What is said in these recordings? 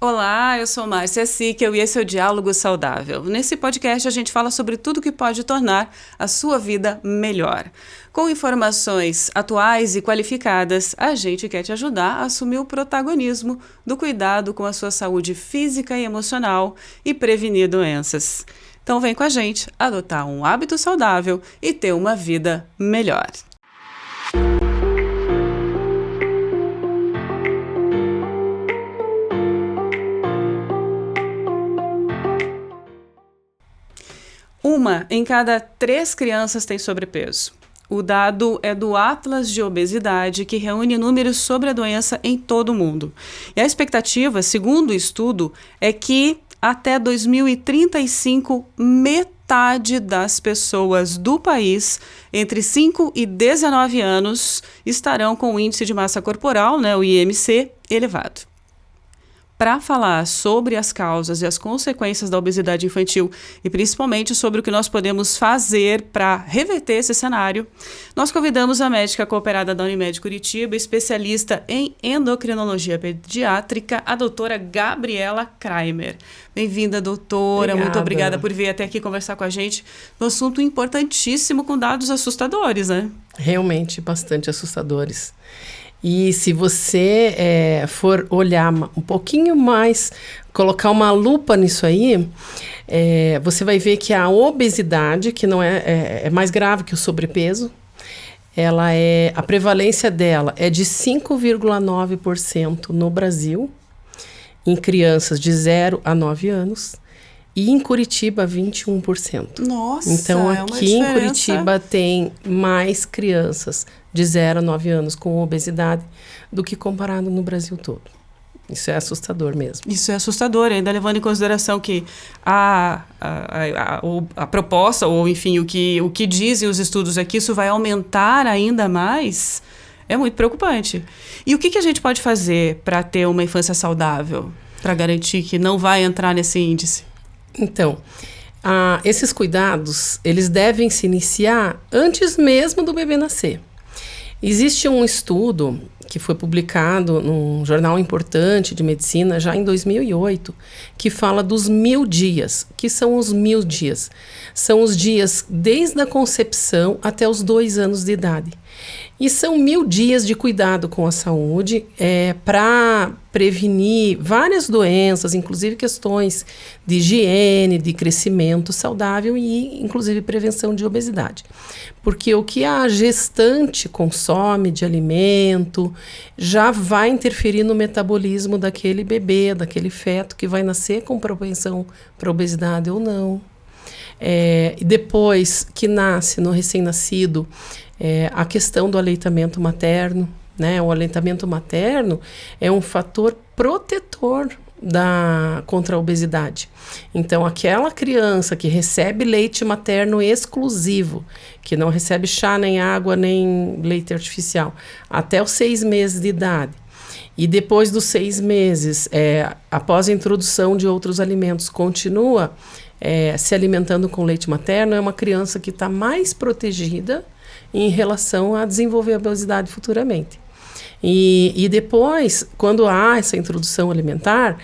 Olá, eu sou Márcia Sickel e esse é o Diálogo Saudável. Nesse podcast a gente fala sobre tudo que pode tornar a sua vida melhor. Com informações atuais e qualificadas, a gente quer te ajudar a assumir o protagonismo do cuidado com a sua saúde física e emocional e prevenir doenças. Então vem com a gente adotar um hábito saudável e ter uma vida melhor. Uma em cada 3 crianças tem sobrepeso. O dado é do Atlas de Obesidade, que reúne números sobre a doença em todo o mundo. E a expectativa, segundo o estudo, é que até 2035, metade das pessoas do país entre 5 e 19 anos estarão com o índice de massa corporal, o IMC, elevado. Para falar sobre as causas e as consequências da obesidade infantil e principalmente sobre o que nós podemos fazer para reverter esse cenário, nós convidamos a médica cooperada da Unimed Curitiba, especialista em endocrinologia pediátrica, a doutora Gabriela Kramer. Bem-vinda, doutora. Obrigada. Muito obrigada por vir até aqui conversar com a gente num assunto importantíssimo com dados assustadores, né? Realmente bastante assustadores. E se você for olhar um pouquinho mais, colocar uma lupa nisso aí, você vai ver que a obesidade, que não é mais grave que o sobrepeso, a prevalência dela é de 5,9% no Brasil, em crianças de 0 a 9 anos, e em Curitiba, 21%. Nossa, então, aqui aqui em Curitiba tem mais crianças de 0 a 9 anos com obesidade do que comparado no Brasil todo. Isso é assustador mesmo. Isso é assustador, ainda levando em consideração que a proposta, ou enfim, o que dizem os estudos é que isso vai aumentar ainda mais, é muito preocupante. E o que a gente pode fazer para ter uma infância saudável, para garantir que não vai entrar nesse índice? Então, esses cuidados, eles devem se iniciar antes mesmo do bebê nascer. Existe um estudo que foi publicado num jornal importante de medicina já em 2008, que fala dos 1000 dias. O que são os 1000 dias? São os dias desde a concepção até os 2 anos de idade. E são 1000 dias de cuidado com a saúde para prevenir várias doenças, inclusive questões de higiene, de crescimento saudável e, inclusive, prevenção de obesidade. Porque o que a gestante consome de alimento já vai interferir no metabolismo daquele bebê, daquele feto que vai nascer com propensão para obesidade ou não. E depois que nasce, no recém-nascido, a questão do aleitamento materno, né? O aleitamento materno é um fator protetor contra a obesidade. Então, aquela criança que recebe leite materno exclusivo, que não recebe chá, nem água, nem leite artificial, até os 6 meses de idade, e depois dos 6 meses, após a introdução de outros alimentos, continua se alimentando com leite materno, é uma criança que está mais protegida em relação a desenvolver a obesidade futuramente. E depois, quando há essa introdução alimentar,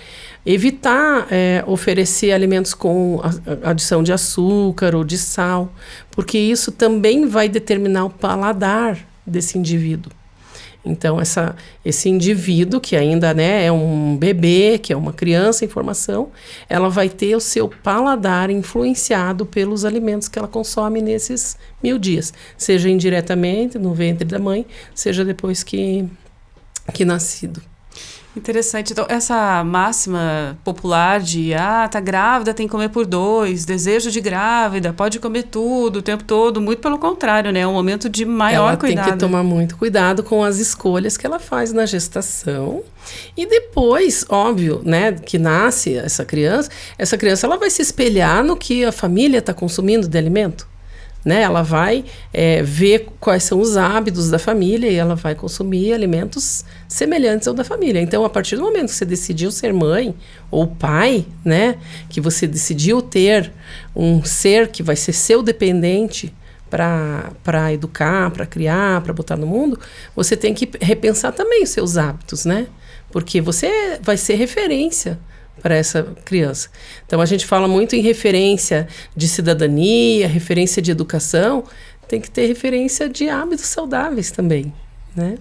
evitar oferecer alimentos com adição de açúcar ou de sal, porque isso também vai determinar o paladar desse indivíduo. Então, esse indivíduo, que ainda é um bebê, que é uma criança em formação, ela vai ter o seu paladar influenciado pelos alimentos que ela consome nesses 1000 dias. Seja indiretamente, no ventre da mãe, seja depois que nascido. Interessante. Então, essa máxima popular de tá grávida, tem que comer por 2, desejo de grávida, pode comer tudo o tempo todo, muito pelo contrário, né? É um momento de maior cuidado. Ela tem que tomar muito cuidado com as escolhas que ela faz na gestação. E depois, óbvio, né, que nasce essa criança ela vai se espelhar no que a família está consumindo de alimento. né? Ela vai ver quais são os hábitos da família e ela vai consumir alimentos semelhantes ao da família. Então, a partir do momento que você decidiu ser mãe ou pai, né? Que você decidiu ter um ser que vai ser seu dependente para educar, para criar, para botar no mundo, você tem que repensar também os seus hábitos, né? Porque você vai ser referência para essa criança. Então, a gente fala muito em referência de cidadania, referência de educação, tem que ter referência de hábitos saudáveis também, né?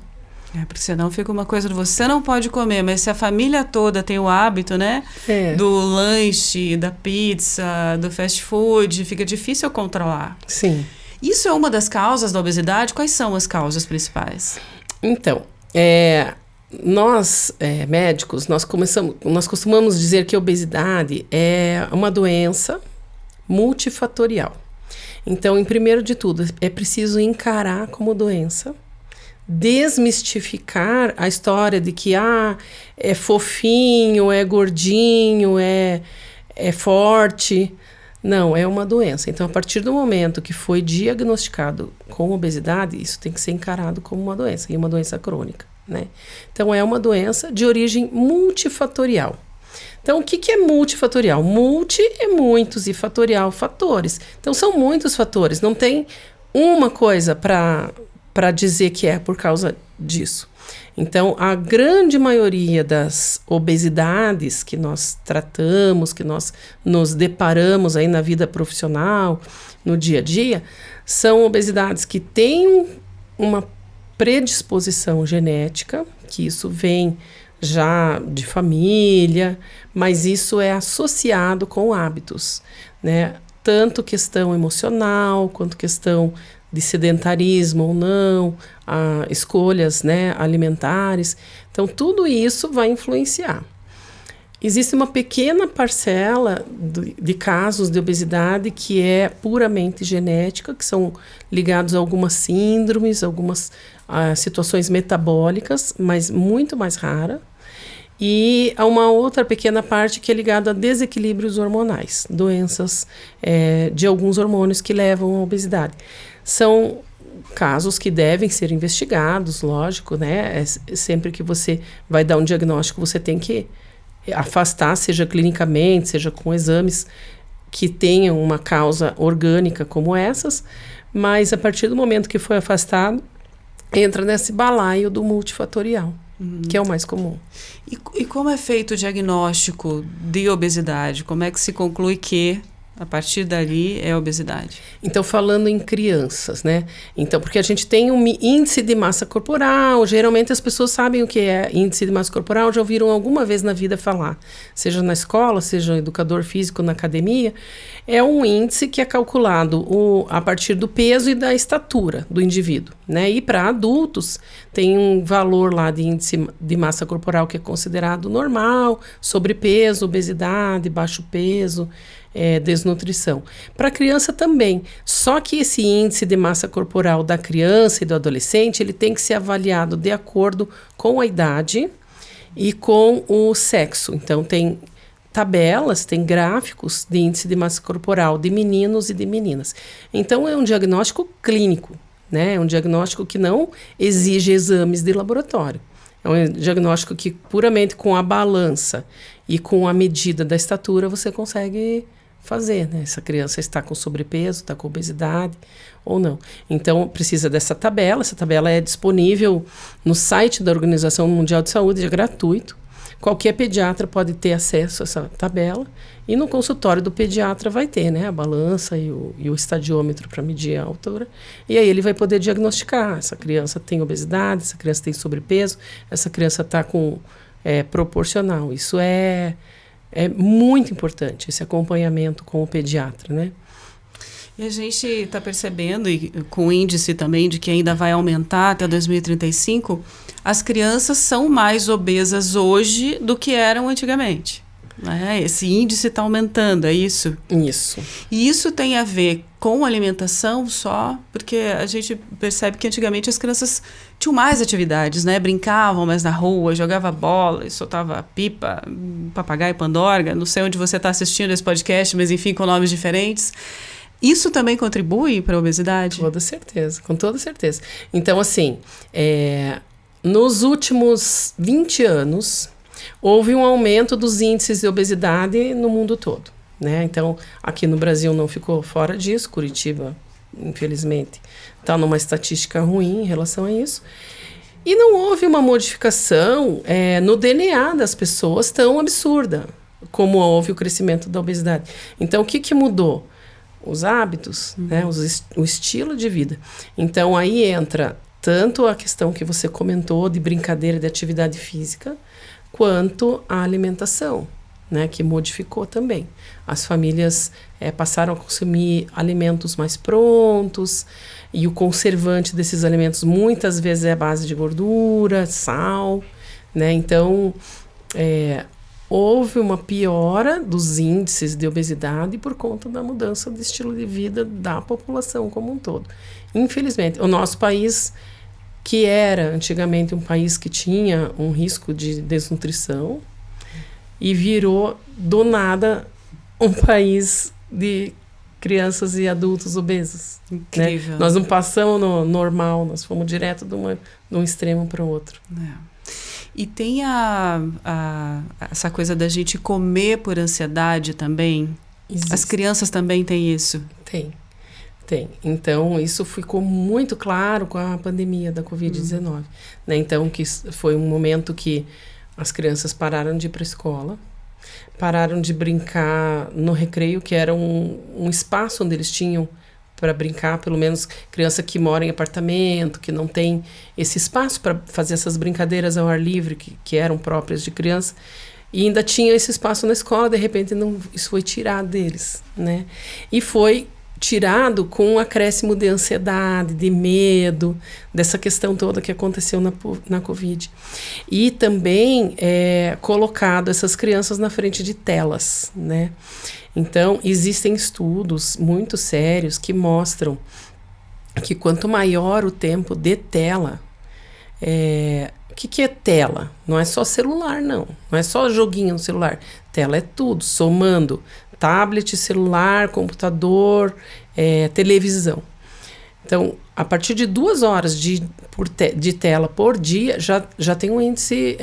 Porque senão fica uma coisa, você não pode comer, mas se a família toda tem o hábito, né? Do lanche, da pizza, do fast food, fica difícil controlar. Sim. Isso é uma das causas da obesidade? Quais são as causas principais? Então, nós, médicos, nós costumamos dizer que a obesidade é uma doença multifatorial. Então, em primeiro de tudo, é preciso encarar como doença, desmistificar a história de que é fofinho, é gordinho, é forte. Não, é uma doença. Então, a partir do momento que foi diagnosticado com obesidade, isso tem que ser encarado como uma doença, e uma doença crônica, né? Então, é uma doença de origem multifatorial. Então, o que é multifatorial? Multi é muitos e fatorial, fatores. Então, são muitos fatores. Não tem uma coisa para dizer que é por causa disso. Então, a grande maioria das obesidades que nós tratamos, que nós nos deparamos aí na vida profissional, no dia a dia, são obesidades que têm uma predisposição genética, que isso vem já de família, mas isso é associado com hábitos, né? Tanto questão emocional, quanto questão de sedentarismo ou não, escolhas, né, alimentares. Então, tudo isso vai influenciar. Existe uma pequena parcela de casos de obesidade que é puramente genética, que são ligados a algumas síndromes, algumas situações metabólicas, mas muito mais rara. E há uma outra pequena parte que é ligada a desequilíbrios hormonais, doenças de alguns hormônios que levam à obesidade. São casos que devem ser investigados, lógico, né? Sempre que você vai dar um diagnóstico, você tem que afastar, seja clinicamente, seja com exames que tenham uma causa orgânica como essas, mas a partir do momento que foi afastado, entra nesse balaio do multifatorial, que é o mais comum. E como é feito o diagnóstico de obesidade? Como é que se conclui que a partir dali é obesidade? Então, falando em crianças, né? Então, porque a gente tem um índice de massa corporal, geralmente as pessoas sabem o que é índice de massa corporal, já ouviram alguma vez na vida falar, seja na escola, seja educador físico na academia, é um índice que é calculado a partir do peso e da estatura do indivíduo, né? E para adultos tem um valor lá de índice de massa corporal que é considerado normal, sobrepeso, obesidade, baixo peso, desnutrição. Para a criança também, só que esse índice de massa corporal da criança e do adolescente, ele tem que ser avaliado de acordo com a idade e com o sexo. Então, tem tabelas, tem gráficos de índice de massa corporal de meninos e de meninas. Então, é um diagnóstico clínico, né? É um diagnóstico que não exige exames de laboratório. É um diagnóstico que, puramente com a balança e com a medida da estatura, você consegue fazer, né? Essa criança está com sobrepeso, está com obesidade ou não. Então, precisa dessa tabela. Essa tabela é disponível no site da Organização Mundial de Saúde, é gratuito. Qualquer pediatra pode ter acesso a essa tabela. E no consultório do pediatra vai ter, né, a balança e o estadiômetro para medir a altura. E aí ele vai poder diagnosticar. Essa criança tem obesidade, essa criança tem sobrepeso, essa criança está com proporcional. Isso é muito importante, esse acompanhamento com o pediatra, né? E a gente está percebendo, e com o índice também de que ainda vai aumentar até 2035, as crianças são mais obesas hoje do que eram antigamente. Né? Esse índice está aumentando, é isso? Isso. E isso tem a ver com alimentação só? Porque a gente percebe que antigamente as crianças tinham mais atividades, né? Brincavam mais na rua, jogavam bola, soltava pipa, papagaio, pandorga. Não sei onde você está assistindo esse podcast, mas enfim, com nomes diferentes. Isso também contribui para a obesidade? Toda certeza, com toda certeza. Então, assim, nos últimos 20 anos, houve um aumento dos índices de obesidade no mundo todo, né? Então, aqui no Brasil não ficou fora disso, Curitiba, infelizmente, está numa estatística ruim em relação a isso. E não houve uma modificação no DNA das pessoas tão absurda como houve o crescimento da obesidade. Então, o que mudou? Os hábitos, né? O estilo de vida. Então, aí entra tanto a questão que você comentou de brincadeira, de atividade física, quanto a alimentação, né? Que modificou também. As famílias passaram a consumir alimentos mais prontos, e o conservante desses alimentos muitas vezes é a base de gordura, sal, né? Então, houve uma piora dos índices de obesidade por conta da mudança de estilo de vida da população como um todo. Infelizmente, o nosso país, que era antigamente um país que tinha um risco de desnutrição, e virou, do nada, um país de crianças e adultos obesos. Incrível. Né? Nós não passamos no normal, nós fomos direto de um extremo para o outro. E tem essa coisa da gente comer por ansiedade também? Existe. As crianças também têm isso? Tem. Então, isso ficou muito claro com a pandemia da Covid-19. Né? Então, que foi um momento que as crianças pararam de ir para a escola, pararam de brincar no recreio, que era um espaço onde eles tinham para brincar, pelo menos criança que mora em apartamento, que não tem esse espaço para fazer essas brincadeiras ao ar livre, que eram próprias de criança, e ainda tinha esse espaço na escola, de repente isso foi tirado deles, né? E foi tirado com um acréscimo de ansiedade, de medo, dessa questão toda que aconteceu na Covid. E também colocado essas crianças na frente de telas, né? Então, existem estudos muito sérios que mostram que quanto maior o tempo de tela, o que é tela? Não é só celular, não. Não é só joguinho no celular. Tela é tudo, somando tablet, celular, computador, televisão. Então, a partir de 2 horas de tela por dia, já tem um índice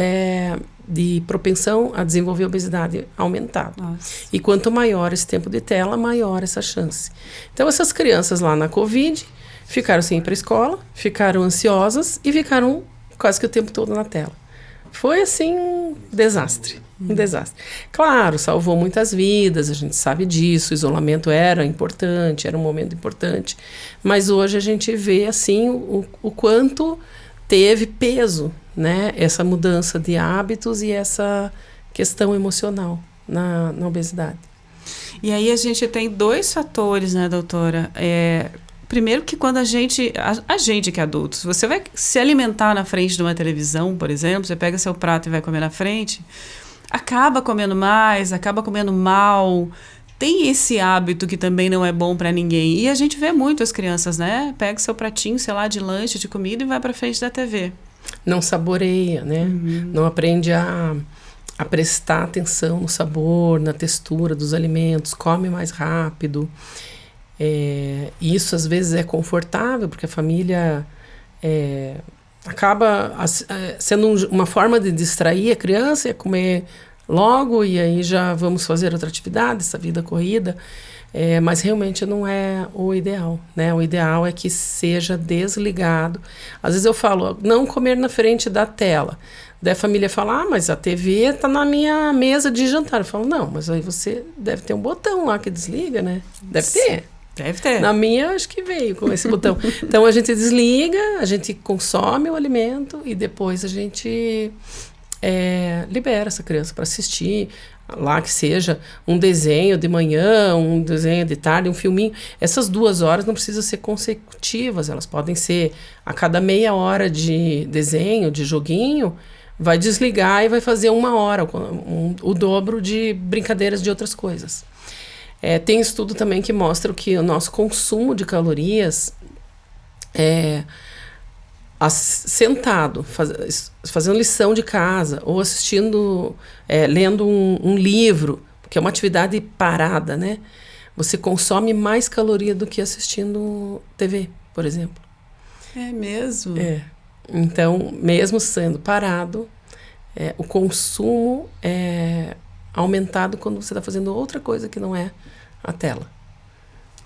de propensão a desenvolver obesidade aumentado. Nossa. E quanto maior esse tempo de tela, maior essa chance. Então, essas crianças lá na Covid ficaram sem ir para a escola, ficaram ansiosas e ficaram quase que o tempo todo na tela. Foi, assim, um desastre. Um desastre. Claro, salvou muitas vidas, a gente sabe disso, o isolamento era importante, era um momento importante, mas hoje a gente vê, assim, o quanto teve peso, né, essa mudança de hábitos e essa questão emocional na obesidade. E aí a gente tem 2 fatores, né, doutora? Primeiro que quando a gente que é adulto, se você vai se alimentar na frente de uma televisão, por exemplo, você pega seu prato e vai comer na frente, acaba comendo mais, acaba comendo mal, tem esse hábito que também não é bom para ninguém. E a gente vê muito as crianças, né? Pega seu pratinho, sei lá, de lanche, de comida e vai para frente da TV. Não saboreia, né? Não aprende a prestar atenção no sabor, na textura dos alimentos, come mais rápido. Isso às vezes é confortável, porque a família acaba sendo uma forma de distrair a criança e comer logo, e aí já vamos fazer outra atividade, essa vida corrida, mas realmente não é o ideal, né? O ideal é que seja desligado. Às vezes eu falo, não comer na frente da tela. Daí a família fala, mas a TV está na minha mesa de jantar. Eu falo, não, mas aí você deve ter um botão lá que desliga, né? Deve ter. Deve ter. Na minha, acho que veio com esse botão. Então, a gente desliga, a gente consome o alimento e depois a gente libera essa criança para assistir, lá que seja um desenho de manhã, um desenho de tarde, um filminho. Essas 2 horas não precisam ser consecutivas, elas podem ser a cada meia hora de desenho, de joguinho, vai desligar e vai fazer 1 hora, o dobro de brincadeiras de outras coisas. Tem estudo também que mostra que o nosso consumo de calorias sentado, fazendo lição de casa, ou assistindo, lendo um livro, que é uma atividade parada, né? você consome mais caloria do que assistindo TV, por exemplo. É mesmo? É. Então, mesmo sendo parado, o consumo é aumentado quando você está fazendo outra coisa que não é a tela.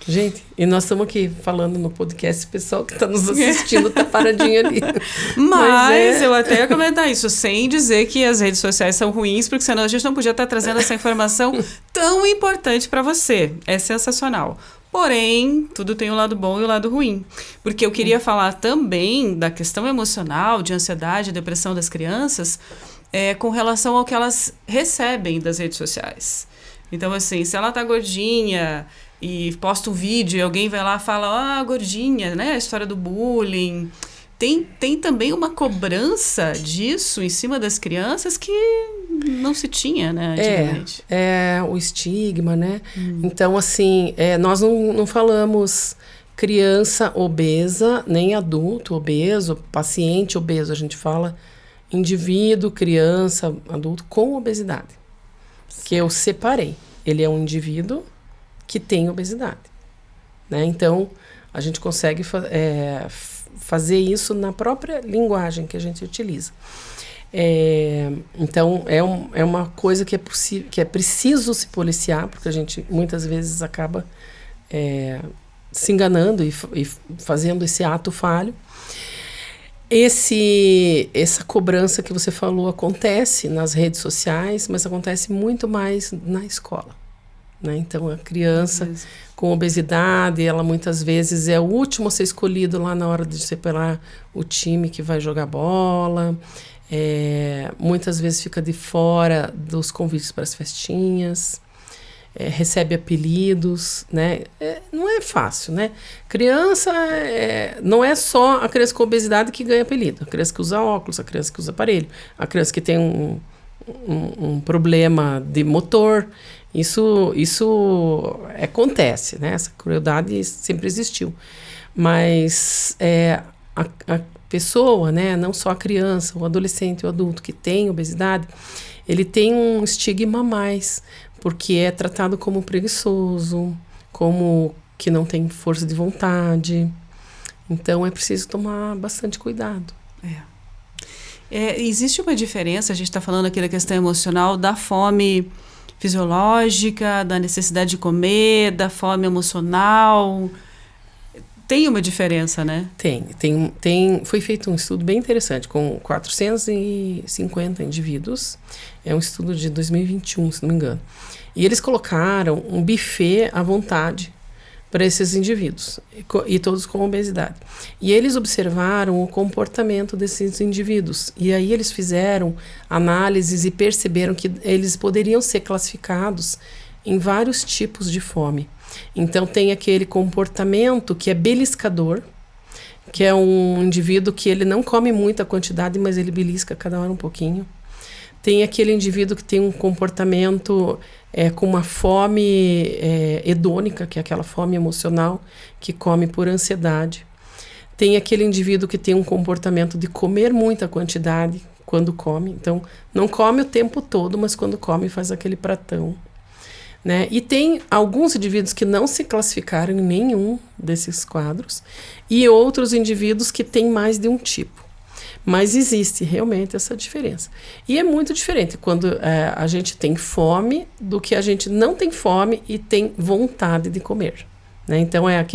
Gente, e nós estamos aqui falando no podcast, o pessoal que está nos assistindo está paradinho ali. Mas eu até ia comentar isso, sem dizer que as redes sociais são ruins, porque senão a gente não podia estar trazendo essa informação tão importante para você. É sensacional. Porém, tudo tem o lado bom e o lado ruim. Porque eu queria falar também da questão emocional, de ansiedade, depressão das crianças, com relação ao que elas recebem das redes sociais. Então, assim, se ela tá gordinha e posta um vídeo e alguém vai lá e fala, gordinha, né? A história do bullying. Tem também uma cobrança disso em cima das crianças que não se tinha, né, antigamente. É o estigma, né? Então, assim, nós não falamos criança obesa, nem adulto obeso, paciente obeso. A gente fala indivíduo, criança, adulto com obesidade. Que eu separei. Ele é um indivíduo que tem obesidade, né? Então, a gente consegue fazer isso na própria linguagem que a gente utiliza. Então, é uma coisa que é preciso se policiar, porque a gente muitas vezes acaba se enganando e fazendo esse ato falho. Essa cobrança que você falou acontece nas redes sociais, mas acontece muito mais na escola, né? Então, a criança com obesidade, ela muitas vezes é o último a ser escolhido lá na hora de separar o time que vai jogar bola. Muitas vezes fica de fora dos convites para as festinhas. Recebe apelidos, né? Não é fácil, né? Criança, não é só a criança com obesidade que ganha apelido. A criança que usa óculos, a criança que usa aparelho, a criança que tem um problema de motor. Isso acontece, né? Essa crueldade sempre existiu. Mas a pessoa, né? Não só a criança, o adolescente, o adulto que tem obesidade, ele tem um estigma a mais, porque é tratado como preguiçoso, como que não tem força de vontade. Então, é preciso tomar bastante cuidado. Existe uma diferença, a gente está falando aqui da questão emocional, da fome fisiológica, da necessidade de comer, da fome emocional. Tem uma diferença, né? Tem. Foi feito um estudo bem interessante, com 450 indivíduos. É um estudo de 2021, se não me engano. E eles colocaram um buffet à vontade para esses indivíduos, e todos com obesidade. E eles observaram o comportamento desses indivíduos. E aí eles fizeram análises e perceberam que eles poderiam ser classificados em vários tipos de fome. Então, tem aquele comportamento que é beliscador, que é um indivíduo que ele não come muita quantidade, mas ele belisca cada hora um pouquinho. Tem aquele indivíduo que tem um comportamento com uma fome hedônica, que é aquela fome emocional, que come por ansiedade. Tem aquele indivíduo que tem um comportamento de comer muita quantidade quando come. Então, não come o tempo todo, mas quando come faz aquele pratão, né? E tem alguns indivíduos que não se classificaram em nenhum desses quadros e outros indivíduos que têm mais de um tipo. Mas existe realmente essa diferença. E é muito diferente quando a gente tem fome do que a gente não tem fome e tem vontade de comer, né? Então é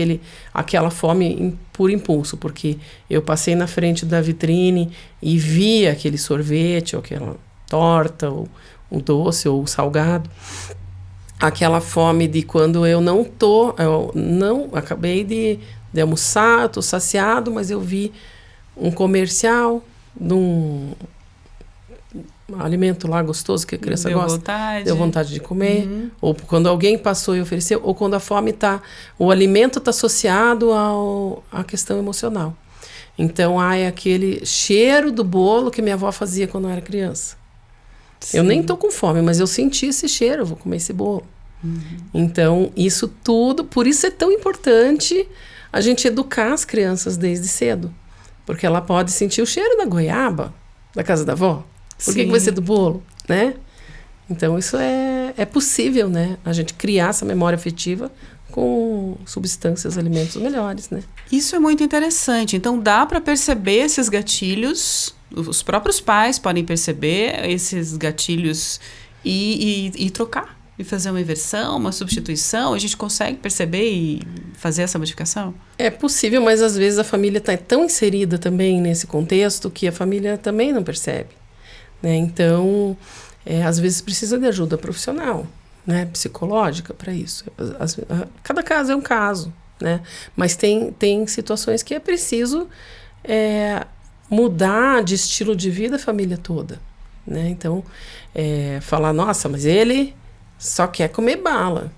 aquela fome por impulso, porque eu passei na frente da vitrine e vi aquele sorvete, ou aquela torta, ou um doce, ou um salgado. Aquela fome de quando eu acabei de almoçar, estou saciado, mas eu vi um comercial de um alimento lá gostoso que a criança gosta, deu vontade de comer, ou quando alguém passou e ofereceu, ou quando a fome o alimento está associado à questão emocional. Então, é aquele cheiro do bolo que minha avó fazia quando eu era criança. Sim. Eu nem estou com fome, mas eu senti esse cheiro, eu vou comer esse bolo. Então, isso tudo, por isso é tão importante a gente educar as crianças desde cedo. Porque ela pode sentir o cheiro da goiaba da casa da avó. Por que vai ser do bolo, né? Então, isso é é possível, né, a gente criar essa memória afetiva com substâncias, alimentos melhores, né? Isso é muito interessante. Então, dá para perceber esses gatilhos, os próprios pais podem perceber esses gatilhos e trocar, e fazer uma inversão, uma substituição. A gente consegue perceber e fazer essa modificação? É possível, mas às vezes a família está tão inserida também nesse contexto que a família também não percebe, né? Então, às vezes precisa de ajuda profissional, né, psicológica para isso. Cada caso é um caso, né? Mas tem situações que é preciso mudar de estilo de vida a família toda, né? Então, falar, nossa, mas ele só quer comer bala.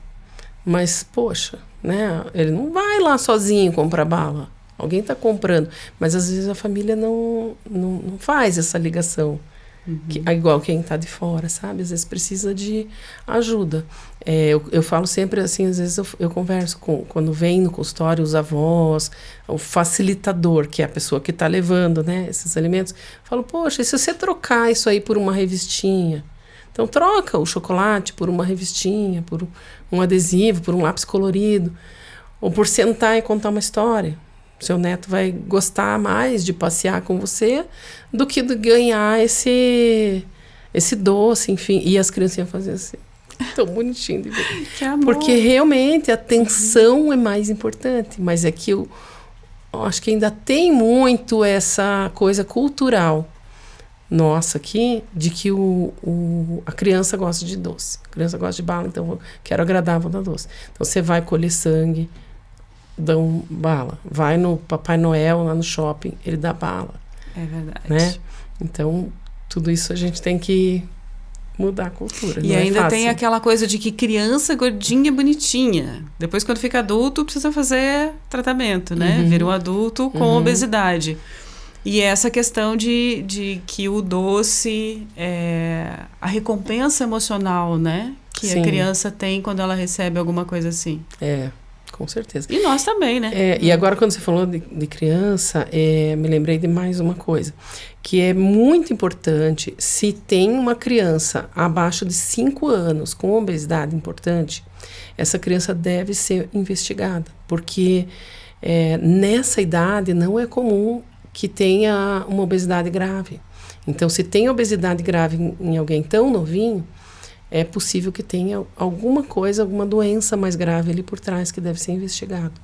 Mas, poxa, né? Ele não vai lá sozinho comprar bala. Alguém está comprando. Mas, às vezes, a família não faz essa ligação. Igual quem está de fora, sabe? Às vezes precisa de ajuda. Eu falo sempre assim, às vezes eu converso quando vem no consultório os avós, o facilitador, que é a pessoa que está levando, né, esses alimentos. Falo, poxa, e se você trocar isso aí por uma revistinha? Então troca o chocolate por uma revistinha, por um adesivo, por um lápis colorido, ou por sentar e contar uma história. Seu neto vai gostar mais de passear com você do que de ganhar esse doce, enfim. E as criancinhas fazem assim, tão bonitinho de ver. Que amor. Porque realmente a atenção é mais importante. Mas é que eu acho que ainda tem muito essa coisa cultural nossa aqui, de que a criança gosta de doce. A criança gosta de bala, então eu quero agradar, vou dar doce. Então você vai colher sangue, dão bala. Vai no Papai Noel lá no shopping, ele dá bala. É verdade. Né? Então, tudo isso a gente tem que mudar a cultura. E não ainda é fácil. tem aquela coisa de que criança gordinha é bonitinha. Depois, quando fica adulto, precisa fazer tratamento, né? Vira um adulto com obesidade. E essa questão de que o doce a recompensa emocional, né? Que Sim. a criança tem quando ela recebe alguma coisa assim. Com certeza. E nós também, né? E agora, quando você falou de criança, me lembrei de mais uma coisa, que é muito importante, se tem uma criança abaixo de 5 anos com obesidade importante, essa criança deve ser investigada, porque nessa idade não é comum que tenha uma obesidade grave. Então, se tem obesidade grave em alguém tão novinho, é possível que tenha alguma coisa, alguma doença mais grave ali por trás que deve ser investigado.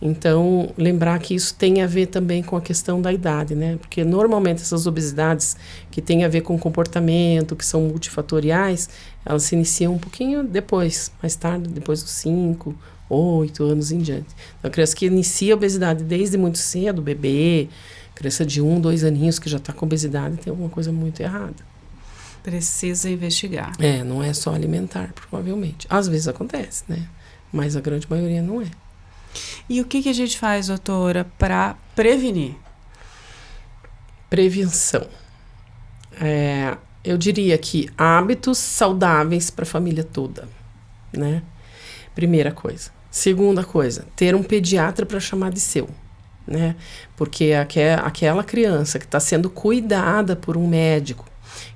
Então, lembrar que isso tem a ver também com a questão da idade, né? Porque normalmente essas obesidades que têm a ver com comportamento, que são multifatoriais, elas se iniciam um pouquinho depois, mais tarde, depois dos 5, 8 anos em diante. Então, a criança que inicia a obesidade desde muito cedo, bebê, criança de 1, 2 aninhos que já está com obesidade, tem alguma coisa muito errada. Precisa investigar. Não é só alimentar, provavelmente. Às vezes acontece, né? Mas a grande maioria não é. E o que a gente faz, doutora, para prevenir? Prevenção. Eu diria que hábitos saudáveis para a família toda, né? Primeira coisa. Segunda coisa, ter um pediatra para chamar de seu, né? Porque aquela criança que está sendo cuidada por um médico,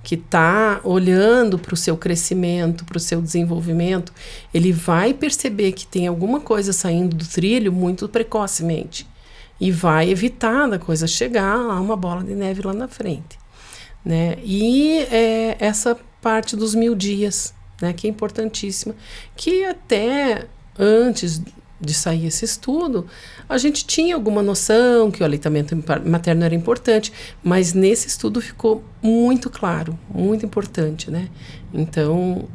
que está olhando para o seu crescimento, para o seu desenvolvimento, ele vai perceber que tem alguma coisa saindo do trilho muito precocemente e vai evitar da coisa chegar a uma bola de neve lá na frente, né? E essa parte dos 1000 dias, né, que é importantíssima, que até antes de sair esse estudo, a gente tinha alguma noção que o aleitamento materno era importante, mas nesse estudo ficou muito claro, muito importante, né? Então,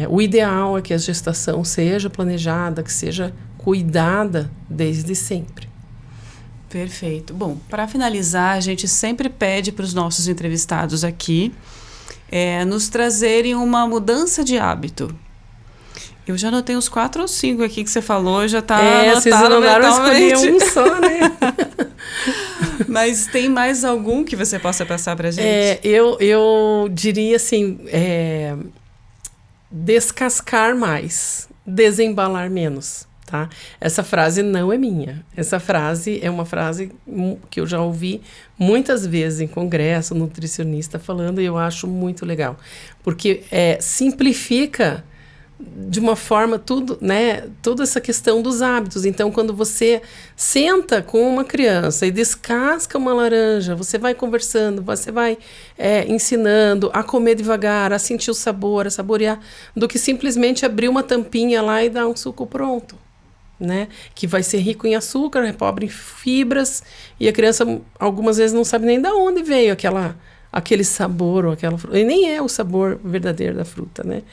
o ideal é que a gestação seja planejada, que seja cuidada desde sempre. Perfeito. Bom, para finalizar, a gente sempre pede para os nossos entrevistados aqui nos trazerem uma mudança de hábito. Eu já anotei uns 4 ou 5 aqui que você falou, já está anotado. Vocês mandaram escolher um só, né? Mas tem mais algum que você possa passar para a gente? Eu diria assim, descascar mais, desembalar menos, tá? Essa frase não é minha. Essa frase é uma frase que eu já ouvi muitas vezes em congresso, nutricionista falando, e eu acho muito legal. Porque simplifica de uma forma tudo, né? Toda essa questão dos hábitos. Então, quando você senta com uma criança e descasca uma laranja, você vai conversando, você vai ensinando a comer devagar, a sentir o sabor, a saborear, do que simplesmente abrir uma tampinha lá e dar um suco pronto, né? Que vai ser rico em açúcar, é pobre em fibras, e a criança algumas vezes não sabe nem de onde veio aquele sabor ou aquela fruta. E nem é o sabor verdadeiro da fruta, né?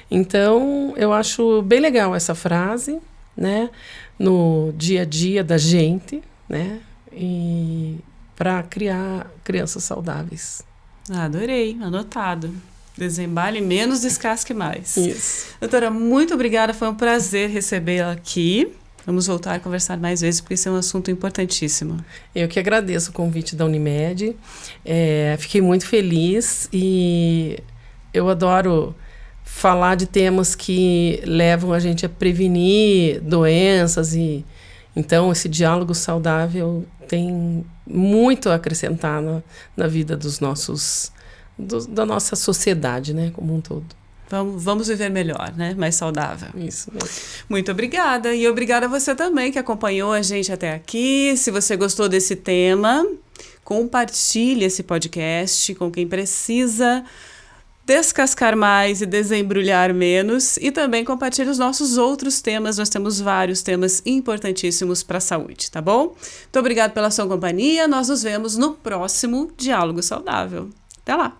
Então, eu acho bem legal essa frase, né? No dia a dia da gente, né? E para criar crianças saudáveis. Adorei, anotado. Desembale menos, descasque mais. Isso. Doutora, muito obrigada, foi um prazer recebê-la aqui. Vamos voltar a conversar mais vezes, porque esse é um assunto importantíssimo. Eu que agradeço o convite da Unimed. Fiquei muito feliz e eu adoro falar de temas que levam a gente a prevenir doenças. Então, esse diálogo saudável tem muito a acrescentar na vida da nossa sociedade, né, como um todo. Vamos viver melhor, né? Mais saudável. Isso mesmo. Muito obrigada. E obrigada a você também que acompanhou a gente até aqui. Se você gostou desse tema, compartilhe esse podcast com quem precisa descascar mais e desembrulhar menos. E também compartilhe os nossos outros temas. Nós temos vários temas importantíssimos para a saúde, tá bom? Muito obrigada pela sua companhia. Nós nos vemos no próximo Diálogo Saudável. Até lá!